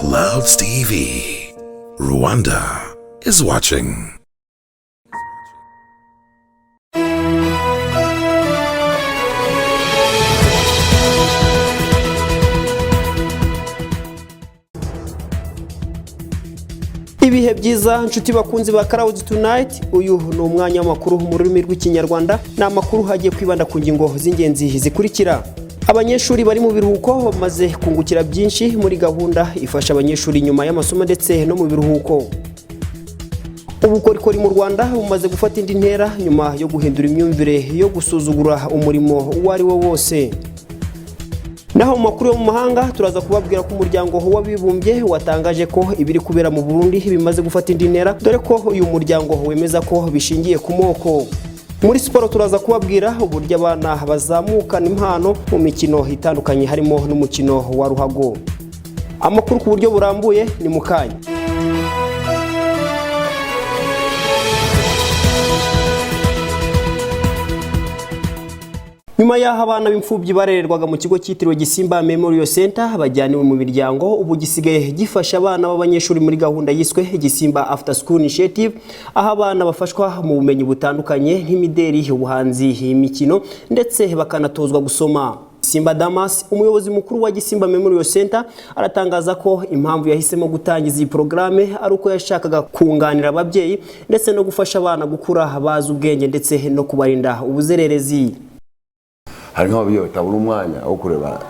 loves TV. Rwanda is watching. Ibihe byiza nshuti bakunzi ba Clouds Tonight, uyu ni umwanya w'amakuru mu rurimi rw'ikinyarwanda. Na makuru hagiye kwibanda ku ngingo z'ingenzi zikurikira. Abanyeshuri bari mu biruhuko bamaze kungukira byinshi muri gahunda ifasha abanyeshuri nyuma y'amasomo ndetse no mu biruhuko. Ubukorikori mu Rwanda bumaze gufata indi ntera nyuma yo guhindura imyumvire yo gusuzugura umurimo uwo ari wo wose. Naho makuru yo mu mahanga turaza kubabwira ko umuryango w'abibumbye watangaje ko ibiri kubera mu Burundi bimaze gufata indi ntera, dore ko uyu muryango wemeza ko bishingiye ku moko. Muri siporo turaza kubabwira uburyo abana bazamukana impano mu mikino itandukanye harimo n'umukino wa ruhago. Amakuru ku buryo burambuye ni mukanya. Nyuma y'aho abana b'imfubyi barererwaga mu kigo cyitiriwe Gisimba Memorial Center bajyaniwe mu miryango, ubu gisigaye gifasha abana b'abanyeshuri muri gahunda yiswe Gisimba After School Initiative, aho abana bafashwa mu bumenyi butandukanye nk'imideri, ubuhanzi, imikino ndetse bakanatozwa gusoma. Simba Damas, umuyobozi mukuru wa Gisimba Memorial Center, aratangaza ko impamvu yahisemo gutangiza iyi programme ari uko yashakaga kunganira ababyeyi ndetse no gufasha abana gukura bazi ubwenge ndetse no kubarinda ubuzererezi. Hari nk'ababyeyi batabura umwanya wo kureba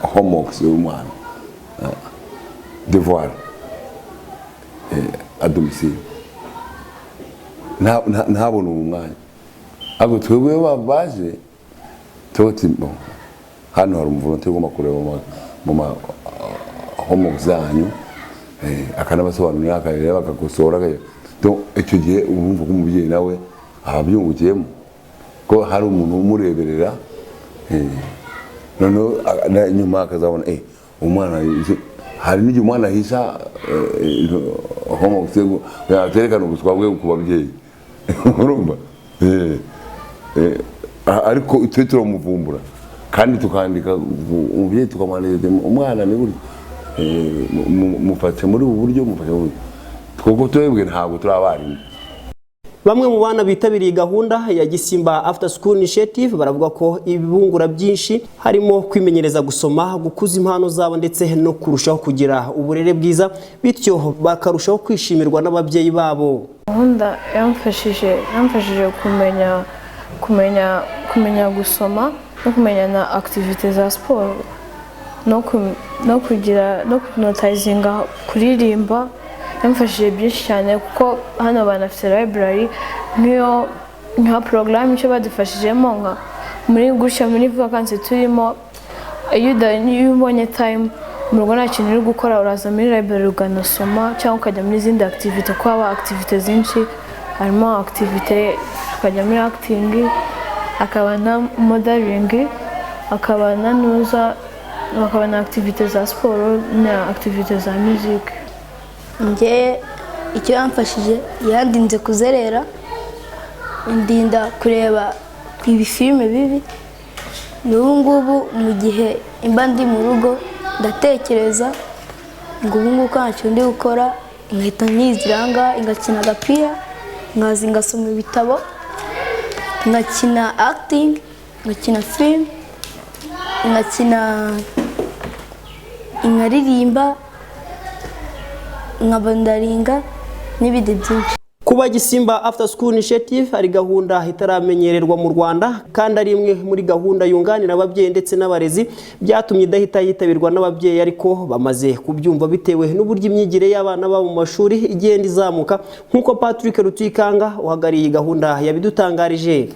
homeworks y'umwana, devoir à domicile, ntabona umwanya. Ahubwo twebwe baje tuti hano hari umuvolontaire ugomba kureba mu homeworks zanyu, akanabasobanurira akareba akagosora. Donc icyo gihe urumva ko umubyeyi nawe ababyungukiyemo ko hari umuntu umureberera, none nyuma akazabona umwana hari n'igihe umwana hisha homework yaterekana ubuswa bwe ku babyeyi urumva, ariko twe turamuvumbura kandi tukandika umubyeyi tukamanira umwana ni buri mufate muri ubu buryo, mufate twuko twebwe ntabwo turabarimu. Bamwe mu bana bitabiriye gahunda ya Gisimba After School Initiative baravuga ko ibibungura byinshi harimo kwimenyereza gusoma, gukuza impano zabo ndetse no kurushaho kugira uburere bwiza, bityo bakarushaho kwishimirwa n'ababyeyi babo. Gahunda yamfashije kumenya gusoma no kumenya na activite za sport no kunotizinga kuririmba. Yamfashije byinshi cyane kuko hano banafite library nka program icyo badufashijemo nka muri vacancy turimo, iyo ubonye time mu rugo nta kintu uri gukora uraza muri library uganasoma cyangwa ukajya muri izindi activite, kuko haba activite zinshi, harimo activite ukajya muri acting, akaba na modeling, akaba na activite za sport na activite za music. Nge icyo yamfashije yandinze kuzerera, ndinda kureba ibifilme bibi. N'ubu ngubu mu gihe imba ndi mu rugo ndatekereza ngo ubu ngubu ntacyo ndi gukora, nkahita niziranga ngakina agapira, nkaza ngasoma ibitabo, ngakina acting, ngakina film, nkaririmba, nkabandaringa n'ibindi byinshi. Kuba Gisimba After School Initiative ari gahunda itaramenyererwa mu Rwanda kandi ari imwe muri gahunda yunganira ababyeyi ndetse n'abarezi, byatumye idahita yitabirwa n'ababyeyi, ariko bamaze kubyumva bitewe n'uburyo imyigire y'abana babo mu mashuri igenda izamuka, nk'uko Patrick Rutikanga uhagariye gahunda yabidutangarije.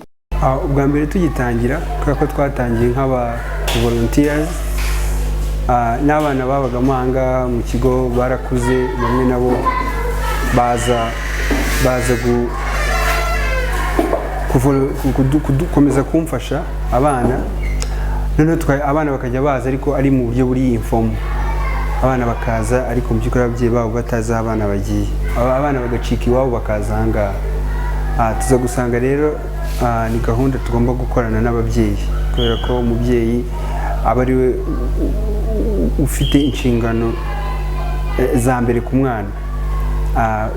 Ubwa mbere tugitangira kuko twatangiye nk'aba volunteers, n'abana babaga amahanga mu kigo barakuze, bamwe nabo baza gukomeza kumfasha abana, noneho abana bakajya baza ariko ari mu buryo buri informal. Abana bakaza ariko mu by'ukuri ababyeyi babo batazi abana bagiye, abana bagacika iwabo bakaza ahangaha. Tuza gusanga rero ni gahunda tugomba gukorana n'ababyeyi, kubera ko umubyeyi aba ari we ufite inshingano za mbere ku mwana.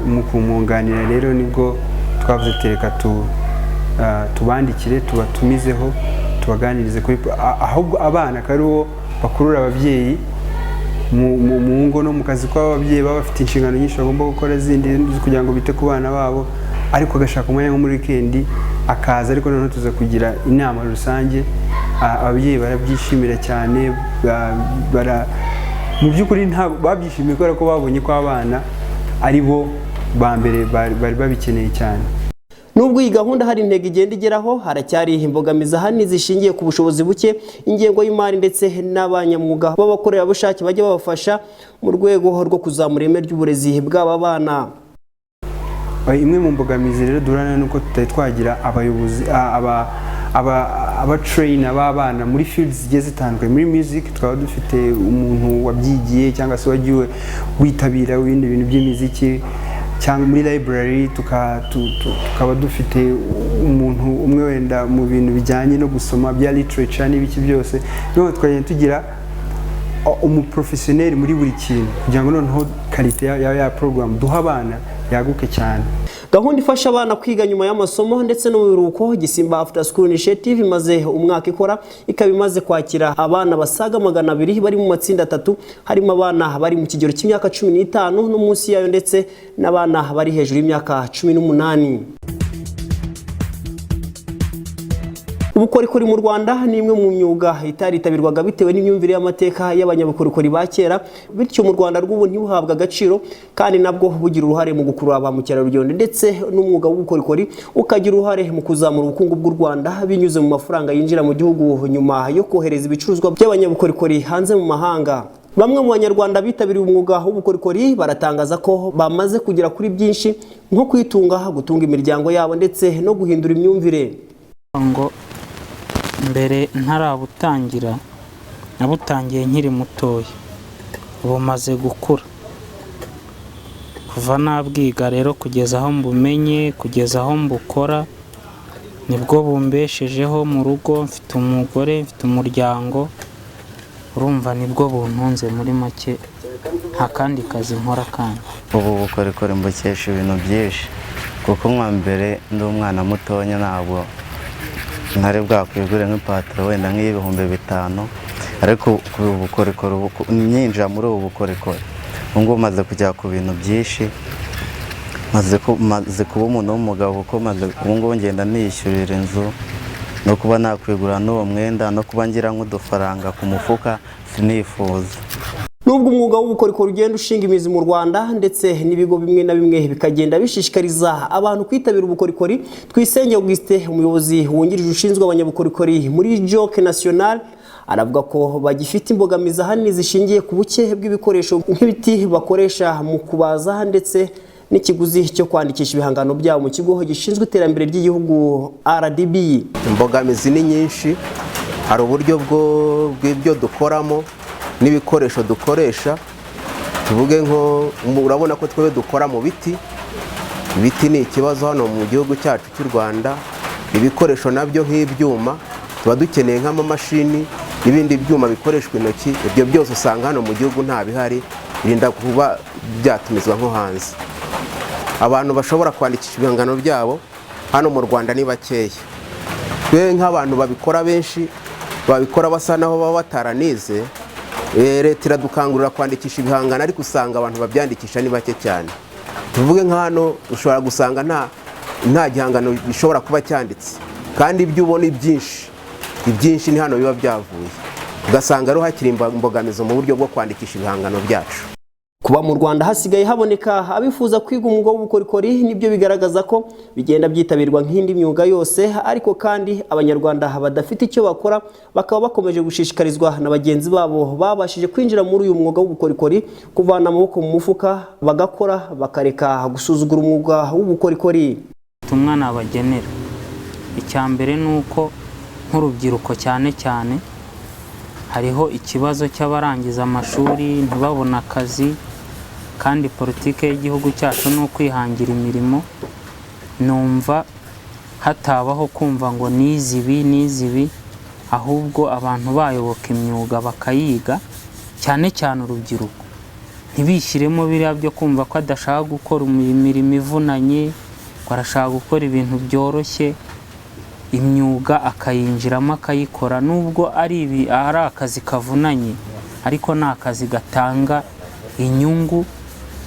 Mu kumwunganira rero nibwo twavuze tereka tubandikire, tubatumizeho, tubaganirize kuri ahubwo abana kariwo bakurura ababyeyi mu ngo no mu kazi kw'ababyeyi baba bafite inshingano nyinshi bagomba gukora zindi kugira ngo bite ku bana babo, ariko agashaka umwanya nko muri weekend akaza. Ariko noneho tuza kugira inama rusange, ababyeyi barabyishimira cyane, mu by'ukuri ntabwo babyishimiye kubera ko babonye ko abana ari bo ba mbere bari babikeneye cyane. Nubwo iyi gahunda hari intego igenda igeraho, haracyari imbogamizi ahanini zishingiye ku bushobozi buke, ingengo y'imari ndetse n'abanyamwuga b'abakorerabushake bajya babafasha mu rwego rwo kuzamura ireme ry'uburezi bw'aba bana. Imwe mu mbogamizi rero durana nuko tutari twagira abayobozi abatrainer b'abana muri fields zigiye zitandukanye. Muri music twaba dufite umuntu wabyigiye cyangwa se wagiye witabira ibindi bintu by'imiziki, cyangwa muri library tukaba dufite umuntu umwe wenda mu bintu bijyanye no gusoma bya literature n'ibiki byose. Niho twagenda tugira umuprofessionnel muri buri kintu kugira ngo noneho quality ya program duha abana yaguke cyane. Gahunda ifasha abana kwiga nyuma y'amasomo ndetse no mu biruhuko, Gisimba After School Initiative imaze umwaka ikora, ikaba imaze kwakira abana basaga 200 bari mu matsinda 3, harimo abana bari mu kigero cy'imyaka 15 no munsi yayo ndetse n'abana bari hejuru y'imyaka 18. Ubukorikori mu Rwanda ni imwe mu myuga itaritabirwaga bitewe n'imyumvire y'amateka y'abanyabukorikori ba kera, bityo mu Rwanda rw'ubu ntibuhabwa agaciro, kandi nabwo bugira uruhare mu gukurura ba mukerarugendo ndetse n'umwuga w'ubukorikori ukagira uruhare mu kuzamura ubukungu bw'u Rwanda binyuze mu mafaranga yinjira mu gihugu nyuma yo kohereza ibicuruzwa by'abanyabukorikori hanze mu mahanga. Bamwe mu banyarwanda bitabiriye umwuga w'ubukorikori baratangaza ko bamaze kugera kuri byinshi nko kwitunga, gutunga imiryango yabo ndetse no guhindura imyumvire. Mbere ntarabutangira nabutangiye nkiri mutoya, ubu maze gukura, kuva nabwiga rero kugeza aho mbumenye, kugeza aho mbukora, nibwo bumbeshejeho mu rugo. Mfite umugore, mfite umuryango, urumva nibwo buntunze muri make, nta kandi kazi nkora kandi. Ubu bukorikori mbukesha ibintu byinshi, kuko nka mbere ndi umwana mutonya ntabwo ntari bwakwigure nk'ipataro wenda nk'ibihumbi 5, ariko ku bukorikori nyinjira muri ubu bukorikori ngo maze kujya ku bintu byinshi, maze kuba umuntu w'umugabo, kuko maze ubu ngenda nishyurira inzu no kuba nakwigura n'uwo mwenda no kuba ngira nk'udufaranga ku mufuka sinifuza. Nubwo umwuga w'ubukorikori ugenda ushinga imizi mu Rwanda ndetse n'ibigo bimwe na bimwe bikagenda bishishikariza abantu kwitabira ubukorikori, Twisenge Augustin, umuyobozi wungirije ushinzwe abanyabukorikori muri Joke National, aravuga ko bagifite imbogamizi ahanini zishingiye ku buke bw'ibikoresho nk'ibiti bakoresha mu kubaza ndetse n'ikiguzi cyo kwandikisha ibihangano byabo mu kigo gishinzwe iterambere ry'igihugu RDB. Imbogamizi ni nyinshi, hari uburyo bw'ibyo dukoramo n'ibikoresho dukoresha. Tuvuge nko urabona ko twebwe dukora mu biti. Ibiti ni ikibazo hano mu gihugu cyacu cy'u Rwanda. Ibikoresho nabyo nk'ibyuma tuba dukeneye nk'amamashini n'ibindi byuma bikoreshwa intoki, ibyo byose usanga hano mu gihugu nta bihari, birinda kuba byatumizwa nko hanze. Abantu bashobora kwandikisha ibihangano byabo hano mu Rwanda ni bakeya. Twe nk'abantu babikora benshi babikora basa naho baba bataranize, leta iradukangurira kwandikisha ibihangano, ariko usanga abantu babyandikisha ni bake cyane. Tuvuge nka hano ushobora gusanga nta gihangano gishobora kuba cyanditse, kandi ibyo ubona ibyinshi ni hano biba byavuye, ugasanga rero hakiri imbogamizi mu buryo bwo kwandikisha ibihangano byacu. Kuba mu Rwanda hasigaye haboneka abifuza kwiga umwuga w'ubukorikori nibyo bigaragaza ko bigenda byitabirwa nk'indi myuga yose, ariko kandi abanyarwanda badafite icyo bakora bakaba bakomeje gushishikarizwa na bagenzi babo babashije kwinjira muri uyu mwuga w'ubukorikori kuvana amaboko mu mufuka bagakora, bakareka gusuzugura umwuga w'ubukorikori. Umwana abagenera icya mbere nuko nk'urubyiruko cyane hariho ikibazo cy'abarangiza amashuri ntibabona akazi, kandi politike y'igihugu cyacu no kwihangira imirimo. Numva hatabaho kumva ngo nizibi, ahubwo abantu bayoboka imyuga bakayiga, cyane cyane urubyiruko ntibishyiremo biriya byo kumva ko adashaka gukora imirimo ivunanye, ko arashaka gukora ibintu byoroshye, imyuga akayinjiramo akayikora, nubwo ari akazi kavunanye ariko ni akazi gatanga inyungu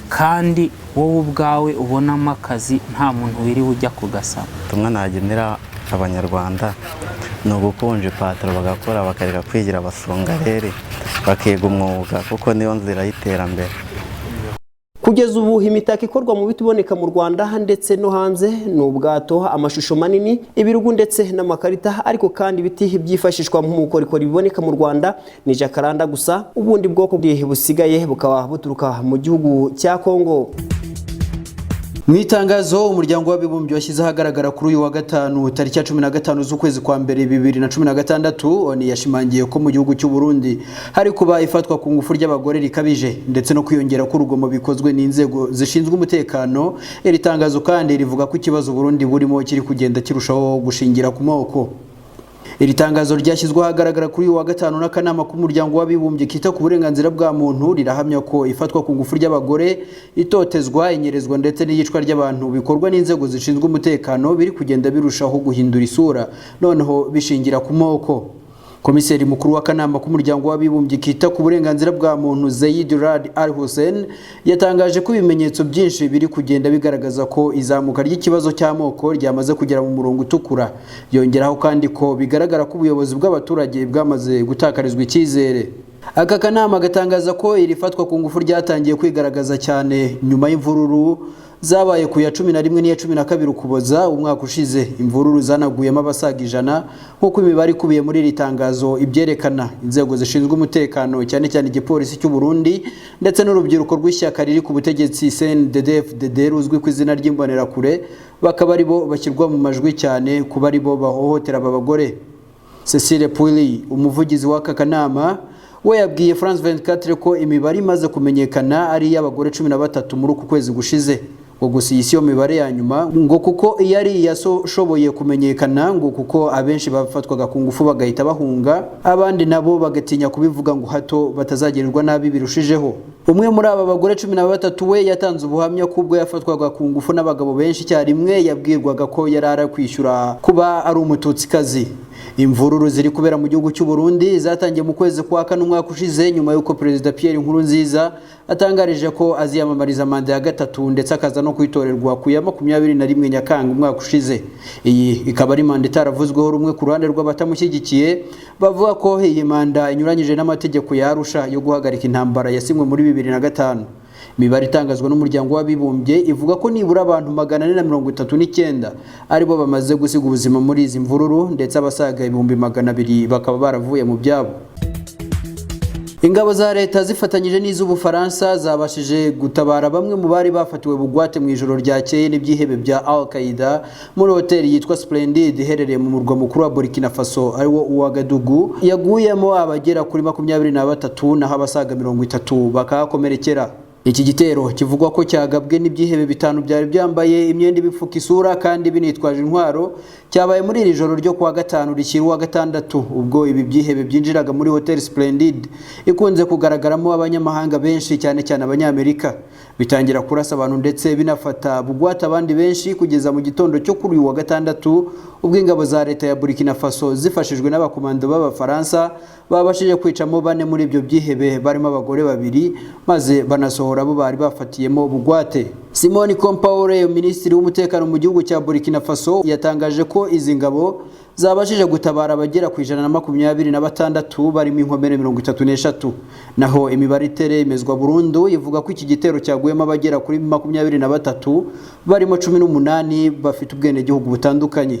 kandi wowe ubwawe ubonamo akazi nta muntu wiriwe ujya kugasaba. Ubutumwa nagenera abanyarwanda ni ugukunja ipataro bagakora, bakareka kwigira abasongareri, bakiga umwuga kuko niyo nzira y'iterambere. Kugeza ubu imitako ikorwa mu biti iboneka mu Rwanda ndetse no hanze ni ubwato, amashusho manini, ibirugu ndetse n'amakarita, ariko kandi ibiti byifashishwa mu bukorikori biboneka mu Rwanda ni jacaranda gusa, ubundi bwoko busigaye bukaba buturuka mu gihugu cya Kongo. Mu itangazo umuryango w'abibumbye washyize ahagaragara kuri uyu wa gatanu tariki ya 15 z'ukwezi kwa mbere 2016, oni yashimangiye ko mu gihugu cy'u Burundi hari kuba ifatwa ku ngufu ry'abagore rikabije ndetse no kwiyongera k'urugomo bikozwe n'inzego zishinzwe umutekano. Iri tangazo kandi rivuga ko ikibazo Burundi burimo kiri kugenda kirushaho gushingira ku moko. Iri tangazo ryashyizwe ahagaragara kuri uyu wa gatanu n'akanama k'umuryango w'abibumbye kita ku burenganzira bwa muntu, rirahamya ko ifatwa ku ngufu ry'abagore, itotezwa, inyerezwa ndetse n'iyicwa ry'abantu bikorwa n'inzego zishinzwe umutekano biri kugenda birushaho guhindura isura, noneho bishingira ku moko. Komiseri mukuru w'akanama k'umuryango w'abibumbye kita ku burenganzira bwa muntu Zeid Rad Al Hussein yatangaje ko ibimenyetso byinshi biri kugenda bigaragaza ko izamuka ry'ikibazo cy'amoko ryamaze kugera mu murongo utukura. Yongeraho kandi ko bigaragara ko ubuyobozi bw'abaturage bwamaze gutakarizwa icyizere. Aka kanama gatangaza ko iri fatwa ku ngufu ryatangiye kwigaragaza cyane nyuma y'imvururu zabaye ku ya 11 n'iya 12 Ukuboza umwaka ushize. Imvururu zanaguyemo abasaga 100 nk'uko imibare ikubiye muri iri tangazo ibyerekana. Inzego zishinzwe umutekano cyane cyane igipolisi cy'u Burundi ndetse n'urubyiruko rw'ishyaka riri ku butegetsi CNDD-FDD ruzwi ku izina ry'imbonerakure bakaba ari bo bashyirwa mu majwi cyane kuba ari bo bahohotera aba bagore. Cecile Pouilly, umuvugizi w'aka kanama, we yabwiye France 24 ko imibare imaze kumenyekana ari y'abagore 13 muri uku kwezi gushize. Ngo gusa iyi siyo mibare ya nyuma, ngo kuko iyari yashoboye kumenyekana, ngo kuko abenshi bafatwaga ku ngufu bagahita bahunga, abandi nabo bagatinya kubivuga ngo hato batazagirirwa nabi birushijeho. Umwe muri aba bagore 13 we yatanze ubuhamya kubwo yafatwaga ku ngufu n'abagabo benshi cyarimwe, yabwirwaga ko yarara kwishyura kuba ari umututsikazi. Imvururu ziri kubera mu gihugu cy'u Burundi zatangiye mu kwezi kwa kane umwaka ushize nyuma y'uko Perezida Pierre Nkurunziza atangarije ko aziyamamariza manda ya gatatu ndetse akaza no kwitorerwa ku ya 21 Nyakanga umwaka ushize. Iyi ikaba ari manda itaravuzweho rumwe ku ruhande rw'abatamushyigikiye, bavuga ko iyi manda inyuranyije n'amategeko ya Arusha yo guhagarika intambara yasinywe muri 2005. Imibare itangazwa n'umuryango w'abibumbye ivuga ko nibura abantu 439 aribo bamaze gusiga ubuzima muri izi mvururu ndetse abasaga 200,000 bakaba baravuye mu byabo. Ingabo za leta zifatanyije n'iz'Ubufaransa zabashije gutabara bamwe mu bari bafatiwe bugwate mu ijoro ryakeye n'ibyihebe bya Al-Qaeda muri hoteli yitwa Splendid iherereye mu murwa mukuru wa Burkina Faso ariwo Ouagadougou, yaguyemo abagera kuri 23 naho abasaga 30 bakakomerekera. Iki gitero kivugwa ko cyagabwe n'ibyihebe 5 byari byambaye imyenda ibipfuka isura kandi binitwaje intwaro, cyabaye muri iri joro ryo kuwa gatanu rishyira wa gatandatu ubwo ibi byihebe byinjiraga muri Hotel Splendid ikunze kugaragaramo abanyamahanga benshi cyane cyane abanyamerika. Bitangira kurasa abantu ndetse binafata bugwata abandi benshi kugeza mu gitondo cyo kuri uyu wa gatandatu ubwo ingabo za leta ya Burkina Faso zifashijwe n'abakomando b'Abafaransa babashije kwicamo 4 muri ibyo byihebe barimo abagore 2 maze banasohora abo bari bafatiyemo bugwate. Simone Compaore, minisitiri w'umutekano mu gihugu cya Burkina Faso, yatangaje ko izi ngabo zabashije gutabara abagera ku 126 barimo inkomere 33. Naho imibare iteremezwa burundu ivuga ko iki gitero cyaguyemo abagera kuri 23 barimo 18 bafite ubwene gihugu butandukanye.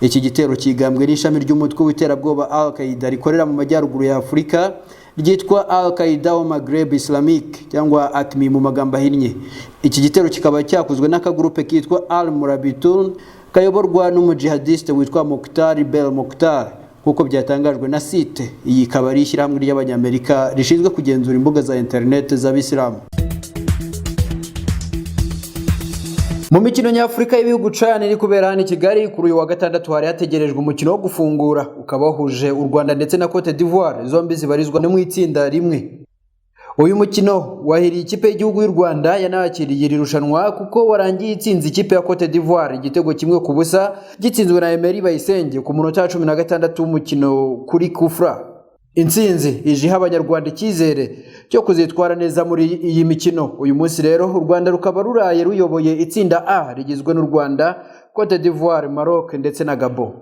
Iki gitero kigambwe n'ishami ry'umutwe w'iterabwoba Al-Qaeda rikorera mu majyaruguru ya Afurika ryitwa Al-Qaeda au Maghreb Islamique cyangwa AQMI mu magambo ahinnye. Iki gitero kikaba cyakozwe n'akagurupe kitwa Al-Murabitun kayoborwa n'umujihadiste witwa Mokhtar Bel Mokhtar kuko byatangajwe na site. Iyi ikaba ari ishyirahamwe ry'Abanyamerika rishinzwe kugenzura imbuga za internet z'Abisilamu. Mu mikino nyafurika y'ibihugu cyane iri kubera hano i Kigali kuri uyu wa gatandatu hari hategerejwe umukino wo gufungura ukaba wahuje u Rwanda ndetse na Cote d'Ivoire, zombi zibarizwa no mu itsinda rimwe. Uyu mukino wahiriye ikipe y'igihugu y'u Rwanda yanakiriye iri rushanwa kuko warangiye itsinze ikipe ya Cote d'Ivoire igitego kimwe ku busa gitsinzwe na Emery Bayisenge ku munota wa 16 w'umukino kuri kufra. Intsinzi ije iha abanyarwanda icyizere cyo kuzitwara neza muri iyi mikino. Uyu munsi rero u Rwanda rukaba ruraye ruyoboye itsinda A rigizwe n'u Rwanda, Cote d'Ivoire, Maroc ndetse na Gabon.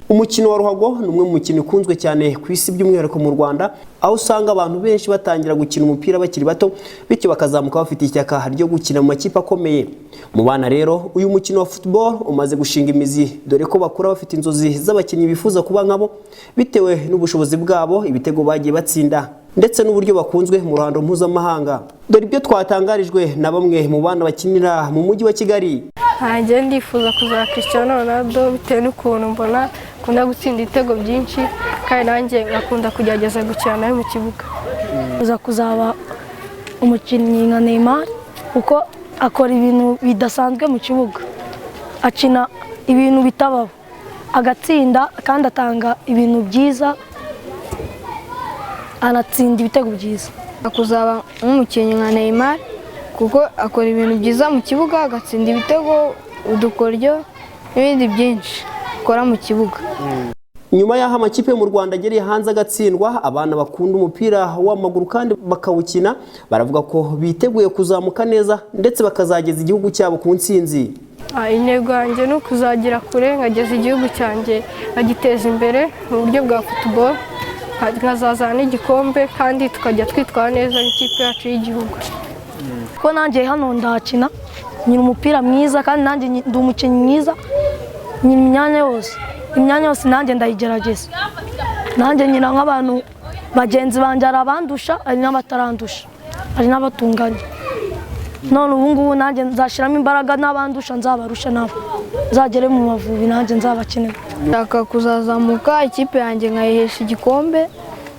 Umukino wa ruhago ni umwe mu mikino ikunzwe cyane ku isi by'umwihariko mu Rwanda, aho usanga abantu benshi batangira gukina umupira bakiri bato bityo bakazamuka bafite ishyaka ryo gukina mu makipe akomeye. Mu bana rero uyu mukino wa football umaze gushinga imizi, dore ko bakura bafite inzozi z'abakinnyi bifuza kuba nkabo bitewe n'ubushobozi bwabo, ibitego bagiye batsinda ndetse n'uburyo bakunzwe mu ruhando mpuzamahanga. Dore ibyo twatangarijwe na bamwe mu bana bakinira mu mujyi wa Kigali. Hanjye ndifuza kuzaba Cristiano Ronaldo bitewe n'ukuntu mbona akunda gutsinda ibitego byinshi kandi nanjye ngakunda kugerageza gukina nawe mu kibuga. Kuzaba umukinnyi nka Neymar kuko akora ibintu bidasanzwe mu kibuga, akina ibintu bitabaho, agatsinda kandi atanga ibintu byiza, anatsinda ibitego byiza. Kuzaba umukinnyi nka Neymar kuko akora ibintu byiza mu kibuga, agatsinda ibitego, udukoryo n'ibindi byinshi akora mu kibuga. Nyuma y'aho amakipe mu Rwanda agereye hanze agatsindwa, abana bakunda umupira w'amaguru kandi bakawukina baravuga ko biteguye kuzamuka neza ndetse bakazageza igihugu cyabo ku ntsinzi. Intego yanjye ni ukuzagira kure nkageza igihugu cyanjye agiteza imbere mu buryo bwa football, nkazazana n'igikombe kandi tukajya twitwara neza n'ikipe yacu y'igihugu. Ko nanjye hano ndakina, nyina umupira mwiza kandi nanjye ndi umukinnyi mwiza, nyina imyanya yose nanjye ndayigerageza. Nanjye nyina nk'abantu bagenzi banjye ari abandusha, ari n'abatarandusha, ari n'abatunganye. None ubu ngubu nanjye nzashyiramo imbaraga n'abandusha nzabarusha nabo, nzagere mu Mavubi nanjye nzabakenera. Ndashaka kuzazamuka ikipe yanjye nkayihesha igikombe,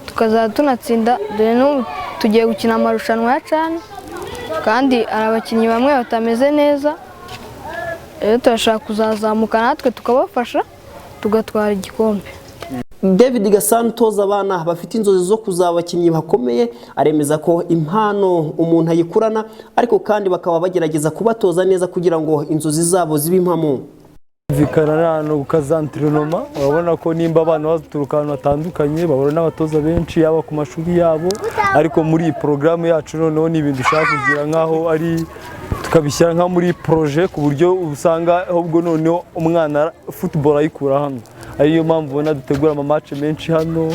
tukazajya tunatsinda, dore n'ubu tugiye gukina amarushanwa ya CHAN kandi hari abakinnyi bamwe batameze neza, rero turashaka kuzazamuka natwe tukabafasha tugatwara igikombe. David Gasana utoza abana bafite inzozi zo kuzaba abakinnyi bakomeye aremeza ko impano umuntu ayikurana, ariko kandi bakaba bagerageza kubatoza neza kugira ngo inzozi zabo zibe impamo. Vikarana ukazantrenoma, urabona ko nimba abana baturuka ahantu hatandukanye bahura n'abatoza benshi yaba ku mashuri yabo, ariko muri iyi porogaramu yacu noneho ni ibintu dushaka kugira nkaho ari tukabishyira nka muri projet ku buryo usanga ahubwo noneho umwana football ayikura hano. Ariyo mpamvu ubona dutegura amamatch menshi hano,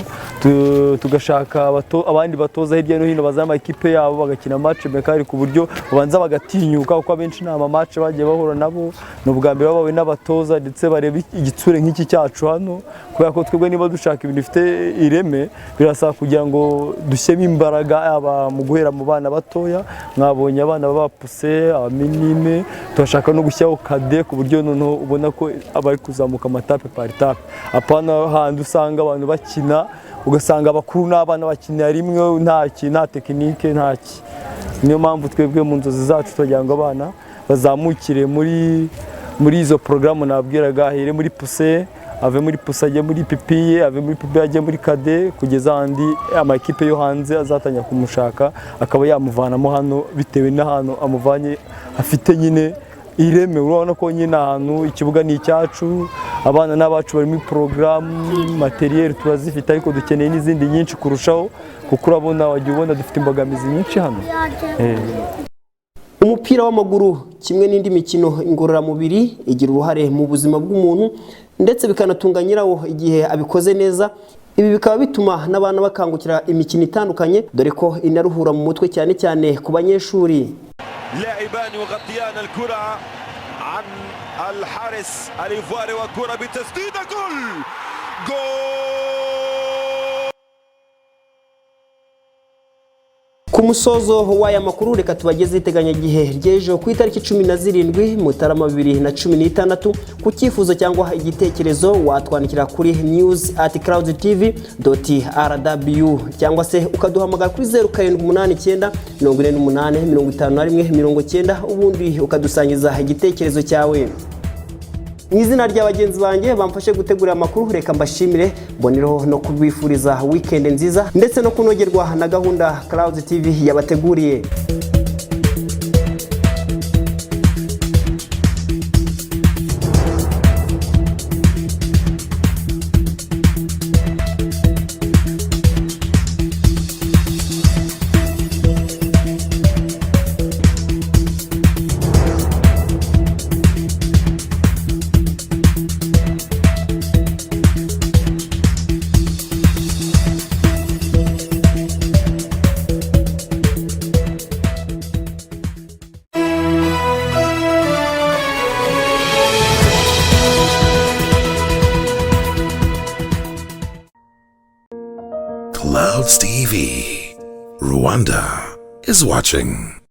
tugashaka abandi batoza hirya no hino bazama ikipe yabo bagakina match mekari ku buryo babanza bagatinyuka, kuko abenshi nta match bagiye bahura nabo n'ubwa mbere babawe n'abatoza ndetse bareba igitsure nk'iki cyacu hano, kubera ko twebwe niba dushaka ibintu bifite ireme birasaba kugira ngo dushyemo imbaraga aba mu guhera mu bana batoya. Mwabonye abana babapuse abaminime, turashaka no gushyiraho kade ku buryo noneho ubona ko abari kuzamuka amatape par etape, apana handi usanga abantu bakina ugasanga abakuru n'abana bakinira rimwe nta tekinike ntaki. Niyo mpamvu twebwe mu nzozi zacu tugira ngo abana bazamukire muri izo porogaramu nabwiraga, ahere muri puse, ave muri puse ajye muri pipiye, ave muri pipiye ajye muri kade, kugeza handi amakipe yo hanze azatanya kumushaka akaba yamuvanamo hano bitewe n'ahantu amuvanye afite nyine ireme. Urabona ko nyine ahantu ikibuga ni icyacu, abana n'abacu bari muri porogaramu, materiel turazifite ariko dukeneye n'izindi nyinshi kurushaho, kuko urabona wagiye ubona dufite imbogamizi nyinshi hano. Umupira w'amaguru kimwe n'indi mikino ingororamubiri igira uruhare mu buzima bw'umuntu ndetse bikanatunga nyirawo igihe abikoze neza. Ibi bikaba bituma n'abana bakangukira imikino itandukanye, dore ko inaruhura mu mutwe cyane cyane ku banyeshuri. لاعبان يغطيان الكرة عن الحارس الإيفواري وكرة بتسديد جول. Ku musozo w'aya makuru reka tubageze iteganyagihe ry'ejo ku itariki 17 Mutarama 2016. Ku cyifuzo cyangwa igitekerezo watwandikira kuri news@cloudtv.rw cyangwa se ukaduhamagara kuri 0789 48 51 90 ubundi ukadusangiza igitekerezo cyawe. mu izina rya bagenzi banjye bamfashe gutegura amakuru reka mbashimire mboneraho no kubifuriza weekend nziza ndetse no kunogerwa na gahunda Clouds TV yabateguriye. Clouds TV. Rwanda is watching.